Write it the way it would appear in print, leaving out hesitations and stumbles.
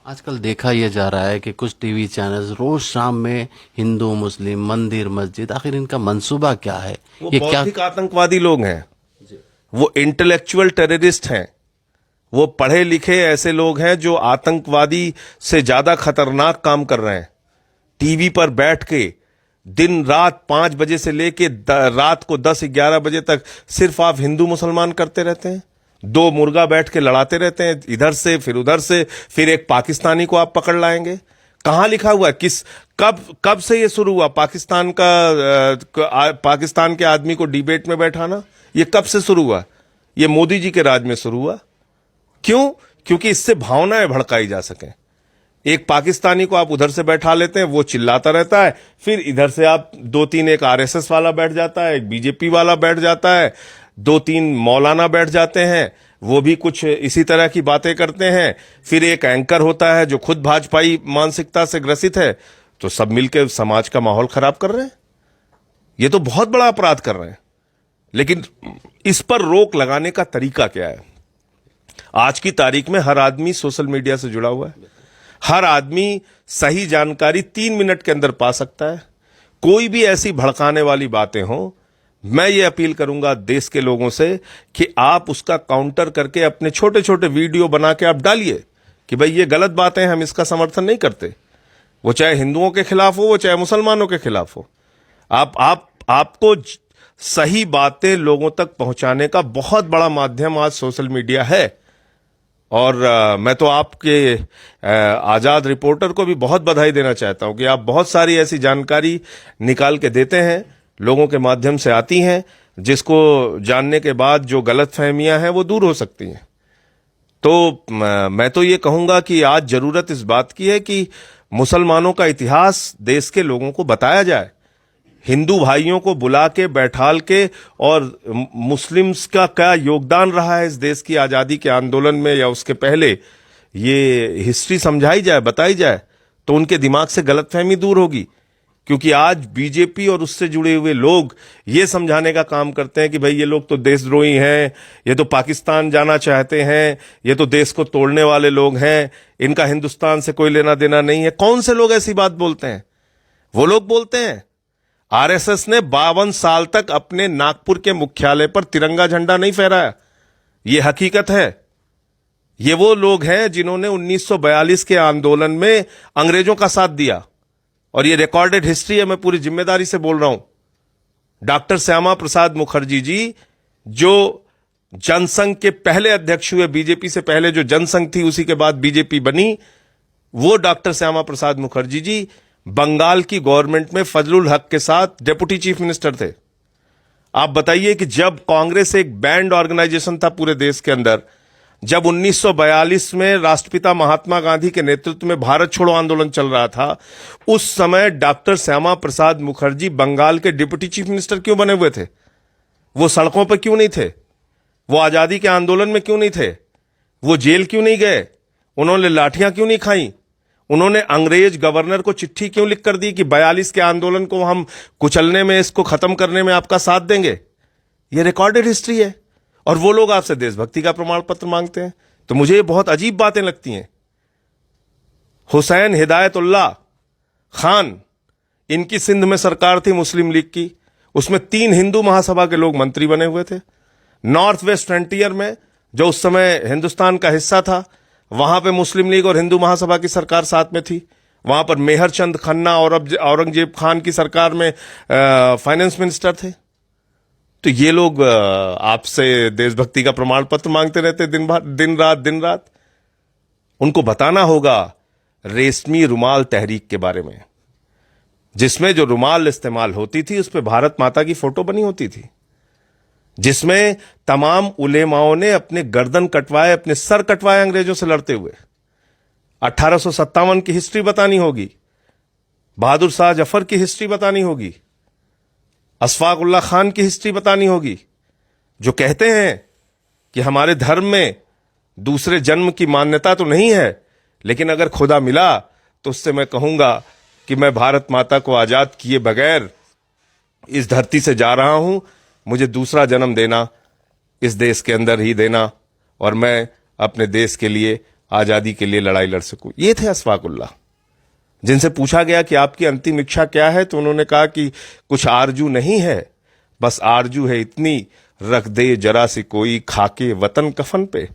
आजकल देखा यह जा रहा है कि कुछ टीवी चैनल्स रोज शाम में हिंदू मुस्लिम मंदिर मस्जिद, आखिर इनका मंसूबा क्या है? वो ये क्या? बौद्धिक आतंकवादी लोग हैं, वो इंटेलेक्चुअल टेररिस्ट हैं, वो पढ़े लिखे ऐसे लोग हैं जो आतंकवादी से ज्यादा खतरनाक काम कर रहे हैं। टीवी पर बैठ के दिन रात 5 बजे से लेके रात को 10-11 बजे तक सिर्फ आप हिंदू मुसलमान करते रहते हैं। दो मुर्गा बैठ के लड़ाते रहते हैं, इधर से फिर उधर से, फिर एक पाकिस्तानी को आप पकड़ लाएंगे। कहां लिखा हुआ है? किस कब कब से ये शुरू हुआ पाकिस्तान के आदमी को डिबेट में बैठाना? ये कब से शुरू हुआ? ये मोदी जी के राज में शुरू हुआ। क्यों? क्योंकि इससे भावनाएं भड़काई जा सकें। एक पाकिस्तानी को आप उधर से बैठा लेते हैं, वो चिल्लाता रहता है, फिर इधर से आप 2-3, एक आरएसएस वाला बैठ जाता है, एक बीजेपी वाला बैठ जाता है, 2-3 मौलाना बैठ जाते हैं, वो भी कुछ इसी तरह की बातें करते हैं। फिर एक एंकर होता है जो खुद भाजपाई मानसिकता से ग्रसित है। तो सब मिलकर समाज का माहौल खराब कर रहे हैं। ये तो बहुत बड़ा अपराध कर रहे हैं। लेकिन इस पर रोक लगाने का तरीका क्या है? आज की तारीख में हर आदमी सोशल मीडिया से जुड़ा हुआ है। हर आदमी सही जानकारी 3 मिनट के अंदर पा सकता है। कोई भी ऐसी भड़काने वाली बातें हो, मैं ये अपील करूंगा देश के लोगों से कि आप उसका काउंटर करके अपने छोटे छोटे वीडियो बना के आप डालिए कि भाई ये गलत बातें, हम इसका समर्थन नहीं करते। वो चाहे हिंदुओं के खिलाफ हो, वो चाहे मुसलमानों के खिलाफ हो। आपको सही बातें लोगों तक पहुंचाने का बहुत बड़ा माध्यम आज सोशल मीडिया है। और मैं तो आपके आजाद रिपोर्टर को भी बहुत बधाई देना चाहता हूं कि आप बहुत सारी ऐसी जानकारी निकाल के देते हैं, लोगों के माध्यम से आती हैं, जिसको जानने के बाद जो गलतफहमियां हैं वो दूर हो सकती हैं। तो मैं तो ये कहूंगा कि आज जरूरत इस बात की है कि मुसलमानों का इतिहास देश के लोगों को बताया जाए। हिंदू भाइयों को बुला के बैठाल के, और मुस्लिम्स का क्या योगदान रहा है इस देश की आजादी के आंदोलन में या उसके पहले, ये हिस्ट्री समझाई जाए, बताई जाए, तो उनके दिमाग से गलतफहमी दूर होगी। क्योंकि आज बीजेपी और उससे जुड़े हुए लोग ये समझाने का काम करते हैं कि भाई ये लोग तो देशद्रोही हैं, ये तो पाकिस्तान जाना चाहते हैं, ये तो देश को तोड़ने वाले लोग हैं, इनका हिंदुस्तान से कोई लेना देना नहीं है। कौन से लोग ऐसी बात बोलते हैं? वो लोग बोलते हैं। आरएसएस ने 52 साल तक अपने नागपुर के मुख्यालय पर तिरंगा झंडा नहीं फहराया। ये हकीकत है। ये वो लोग हैं जिन्होंने 1942 के आंदोलन में अंग्रेजों का साथ दिया, और ये रिकॉर्डेड हिस्ट्री है, मैं पूरी जिम्मेदारी से बोल रहा हूं। डॉक्टर श्यामा प्रसाद मुखर्जी जी, जो जनसंघ के पहले अध्यक्ष हुए, बीजेपी से पहले जो जनसंघ थी उसी के बाद बीजेपी बनी, वो डॉक्टर श्यामा प्रसाद मुखर्जी जी बंगाल की गवर्नमेंट में फजलुल हक के साथ डेप्यूटी चीफ मिनिस्टर थे। आप बताइए कि जब कांग्रेस एक बैंड ऑर्गेनाइजेशन था पूरे देश के अंदर, जब 1942 में राष्ट्रपिता महात्मा गांधी के नेतृत्व में भारत छोड़ो आंदोलन चल रहा था, उस समय डॉक्टर श्यामा प्रसाद मुखर्जी बंगाल के डिप्टी चीफ मिनिस्टर क्यों बने हुए थे? वो सड़कों पर क्यों नहीं थे? वो आजादी के आंदोलन में क्यों नहीं थे? वो जेल क्यों नहीं गए? उन्होंने लाठियां क्यों नहीं खाई? उन्होंने अंग्रेज गवर्नर को चिट्ठी क्यों लिख कर दी कि 42 के आंदोलन को हम कुचलने में, इसको खत्म करने में आपका साथ देंगे? ये रिकॉर्डेड हिस्ट्री है। और वो लोग आपसे देशभक्ति का प्रमाण पत्र मांगते हैं। तो मुझे ये बहुत अजीब बातें लगती हैं। हुसैन हिदायतुल्लाह खान, इनकी सिंध में सरकार थी मुस्लिम लीग की, उसमें 3 हिंदू महासभा के लोग मंत्री बने हुए थे। नॉर्थ वेस्ट फ्रंटियर में, जो उस समय हिंदुस्तान का हिस्सा था, वहां पे मुस्लिम लीग और हिंदू महासभा की सरकार साथ में थी। वहां पर मेहर चंद खन्ना और औरंगजेब खान की सरकार में फाइनेंस मिनिस्टर थे। तो ये लोग आपसे देशभक्ति का प्रमाण पत्र मांगते रहते दिन रात। उनको बताना होगा रेशमी रुमाल तहरीक के बारे में, जिसमें जो रुमाल इस्तेमाल होती थी उस पर भारत माता की फोटो बनी होती थी, जिसमें तमाम उलेमाओं ने अपने गर्दन कटवाए, अपने सर कटवाए अंग्रेजों से लड़ते हुए। 1857 की हिस्ट्री बतानी होगी, बहादुर शाह जफर की हिस्ट्री बतानी होगी, अशफाक उल्लाह खान की हिस्ट्री बतानी होगी, जो कहते हैं कि हमारे धर्म में दूसरे जन्म की मान्यता तो नहीं है, लेकिन अगर खुदा मिला तो उससे मैं कहूंगा कि मैं भारत माता को आजाद किए बगैर इस धरती से जा रहा हूं, मुझे दूसरा जन्म देना, इस देश के अंदर ही देना, और मैं अपने देश के लिए आजादी के लिए लड़ाई लड़ सकूं। ये थे अशफाकुल्लाह। जिनसे पूछा गया कि आपकी अंतिम इच्छा क्या है, तो उन्होंने कहा कि कुछ आरजू नहीं है, बस आरजू है इतनी, रख दे जरा सी कोई खाके वतन कफन पे।